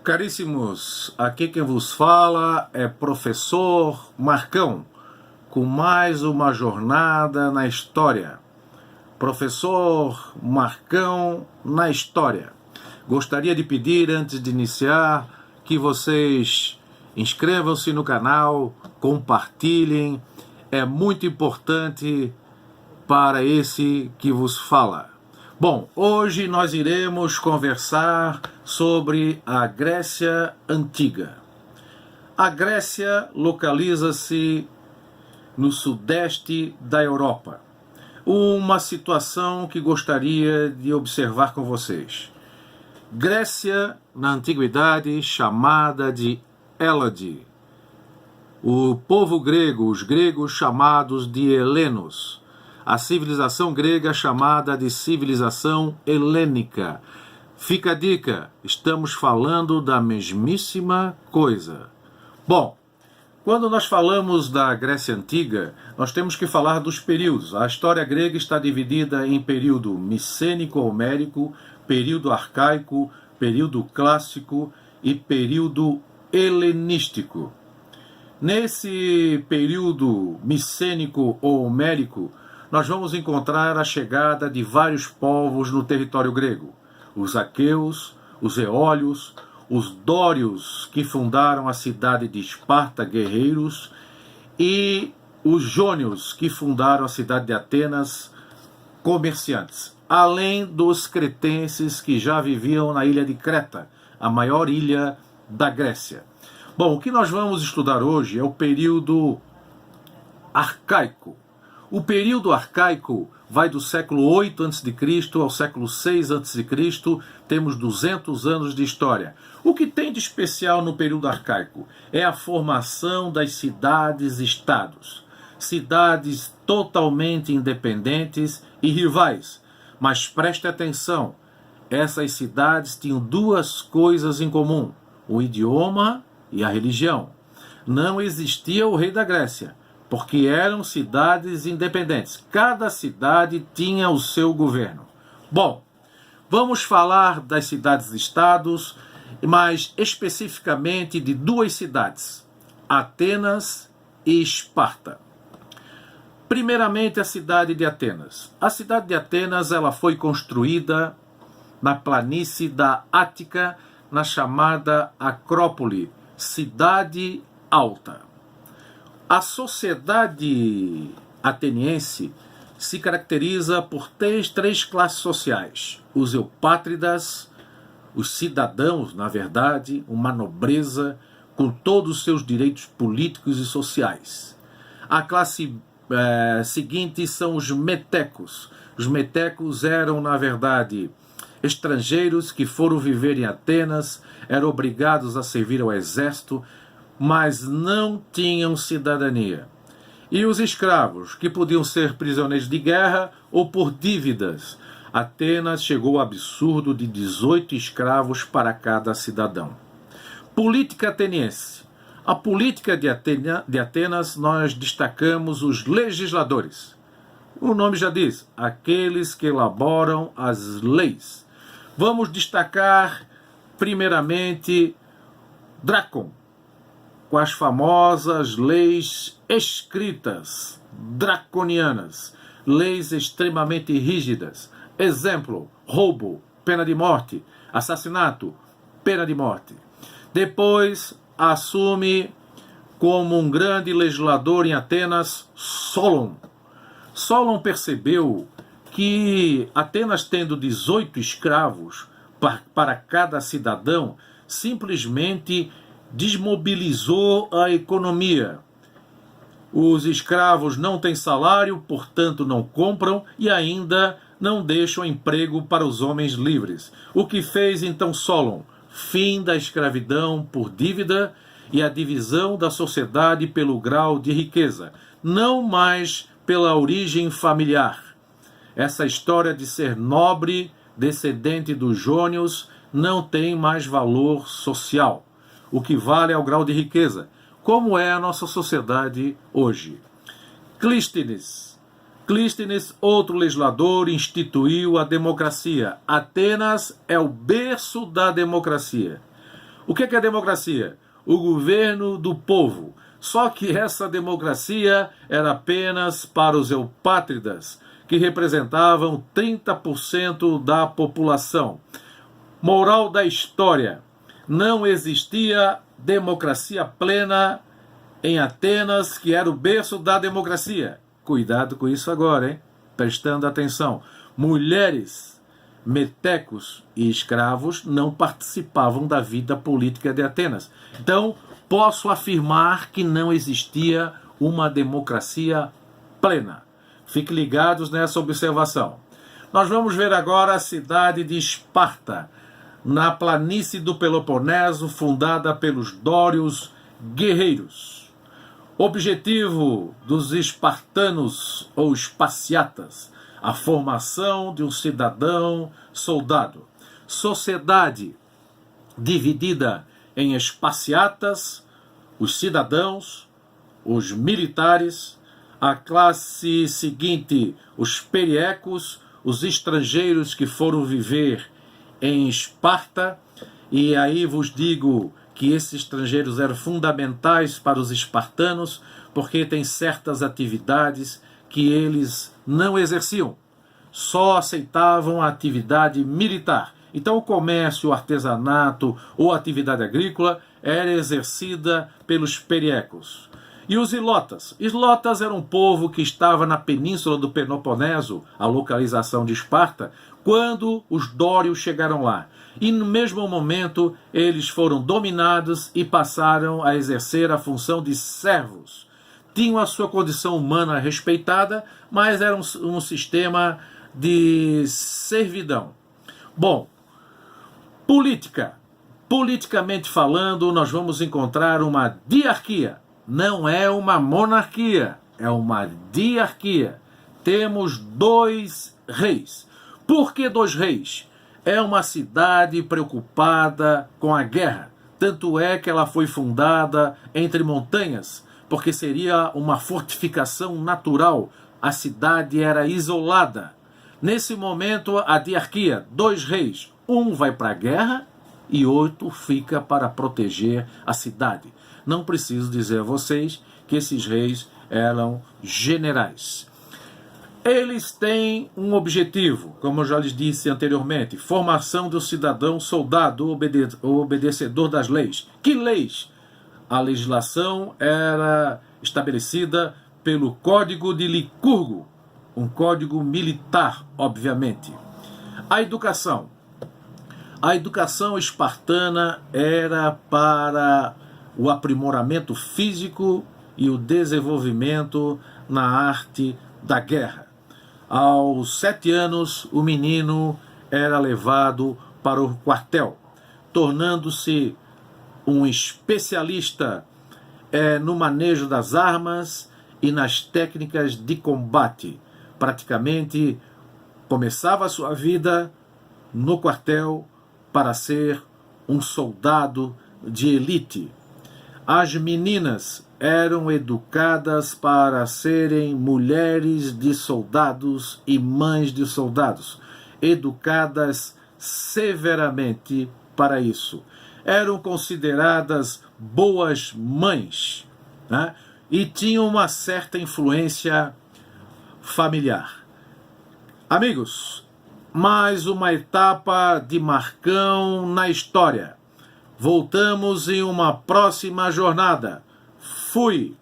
Caríssimos, aqui quem vos fala é professor Marcão, com mais uma jornada na história. Professor Marcão na história. Gostaria de pedir, antes de iniciar, que vocês inscrevam-se no canal, compartilhem, é muito importante para esse que vos fala. Bom, hoje nós iremos conversar sobre a Grécia Antiga. A Grécia localiza-se no sudeste da Europa. Uma situação que gostaria de observar com vocês. Grécia, na antiguidade, chamada de Hélade. O povo grego, os gregos chamados de helenos. A civilização grega chamada de civilização helênica. Fica a dica, estamos falando da mesmíssima coisa. Bom, quando nós falamos da Grécia Antiga, nós temos que falar dos períodos. A história grega está dividida em período micênico-homérico, período arcaico, período clássico e período helenístico. Nesse período micênico ou homérico, nós vamos encontrar a chegada de vários povos no território grego. Os aqueus, os eólios, os dórios, que fundaram a cidade de Esparta, guerreiros, e os jônios, que fundaram a cidade de Atenas, comerciantes. Além dos cretenses, que já viviam na ilha de Creta, a maior ilha da Grécia. Bom, o que nós vamos estudar hoje é o período arcaico. O período arcaico vai do século 8 a.C. ao século 6 a.C., temos 200 anos de história. O que tem de especial no período arcaico é a formação das cidades-estados. Cidades totalmente independentes e rivais. Mas preste atenção, essas cidades tinham duas coisas em comum, o idioma e a religião. Não existia o rei da Grécia, porque eram cidades independentes. Cada cidade tinha o seu governo. Bom, vamos falar das cidades-estados, mas especificamente de duas cidades, Atenas e Esparta. Primeiramente, a cidade de Atenas. A cidade de Atenas ela foi construída na planície da Ática, na chamada Acrópole, cidade alta. A sociedade ateniense se caracteriza por três classes sociais. Os eupátridas, os cidadãos, na verdade, uma nobreza com todos os seus direitos políticos e sociais. A classe seguinte são os metecos. Os metecos eram, na verdade, estrangeiros que foram viver em Atenas, eram obrigados a servir ao exército, mas não tinham cidadania. E os escravos, que podiam ser prisioneiros de guerra ou por dívidas. Atenas chegou ao absurdo de 18 escravos para cada cidadão. Política ateniense. A política de Atenas, nós destacamos os legisladores. O nome já diz, aqueles que elaboram as leis. Vamos destacar, primeiramente, Drácon, com as famosas leis escritas, draconianas, leis extremamente rígidas. Exemplo, roubo, pena de morte, assassinato, pena de morte. Depois assume como um grande legislador em Atenas, Solon. Solon percebeu que Atenas, tendo 18 escravos para cada cidadão, simplesmente desmobilizou a economia. Os escravos não têm salário, portanto não compram e ainda não deixam emprego para os homens livres. O que fez então Solon? Fim da escravidão por dívida e a divisão da sociedade pelo grau de riqueza, não mais pela origem familiar. Essa história de ser nobre, descendente dos jônios, não tem mais valor social. O que vale é o grau de riqueza, como é a nossa sociedade hoje. Clístenes, outro legislador, instituiu a democracia. Atenas é o berço da democracia. O que é democracia? O governo do povo. Só que essa democracia era apenas para os eupátridas, que representavam 30% da população. Moral da história: não existia democracia plena em Atenas, que era o berço da democracia. Cuidado com isso agora, hein? Prestando atenção. Mulheres, metecos e escravos não participavam da vida política de Atenas. Então, posso afirmar que não existia uma democracia plena. Fiquem ligados nessa observação. Nós vamos ver agora a cidade de Esparta, na planície do Peloponeso, fundada pelos dórios guerreiros. Objetivo dos espartanos ou esparciatas: a formação de um cidadão soldado. Sociedade dividida em esparciatas, os cidadãos, os militares, a classe seguinte, os periecos, os estrangeiros que foram viver em Esparta, e aí vos digo que esses estrangeiros eram fundamentais para os espartanos, porque tem certas atividades que eles não exerciam, só aceitavam a atividade militar. Então o comércio, o artesanato ou a atividade agrícola era exercida pelos periecos. E os ilotas? Ilotas era um povo que estava na península do Peloponeso, a localização de Esparta, quando os dórios chegaram lá. E no mesmo momento eles foram dominados e passaram a exercer a função de servos. Tinham a sua condição humana respeitada, mas era um sistema de servidão. Bom, política. Politicamente falando, nós vamos encontrar uma diarquia. Não é uma monarquia, é uma diarquia. Temos 2 reis. Por que 2 reis? É uma cidade preocupada com a guerra. Tanto é que ela foi fundada entre montanhas, porque seria uma fortificação natural. A cidade era isolada. Nesse momento, a diarquia, 2 reis. Um vai para a guerra e outro fica para proteger a cidade. Não preciso dizer a vocês que esses reis eram generais. Eles têm um objetivo, como eu já lhes disse anteriormente: formação do cidadão soldado, obedecedor das leis. Que leis? A legislação era estabelecida pelo Código de Licurgo, um código militar, obviamente. A educação. A educação espartana era para o aprimoramento físico e o desenvolvimento na arte da guerra. Aos 7 anos, o menino era levado para o quartel, tornando-se um especialista no manejo das armas e nas técnicas de combate. Praticamente começava a sua vida no quartel para ser um soldado de elite. As meninas eram educadas para serem mulheres de soldados e mães de soldados, educadas severamente para isso. Eram consideradas boas mães, né? E tinham uma certa influência familiar. Amigos, mais uma etapa de Marcão na história. Voltamos em uma próxima jornada. Fui!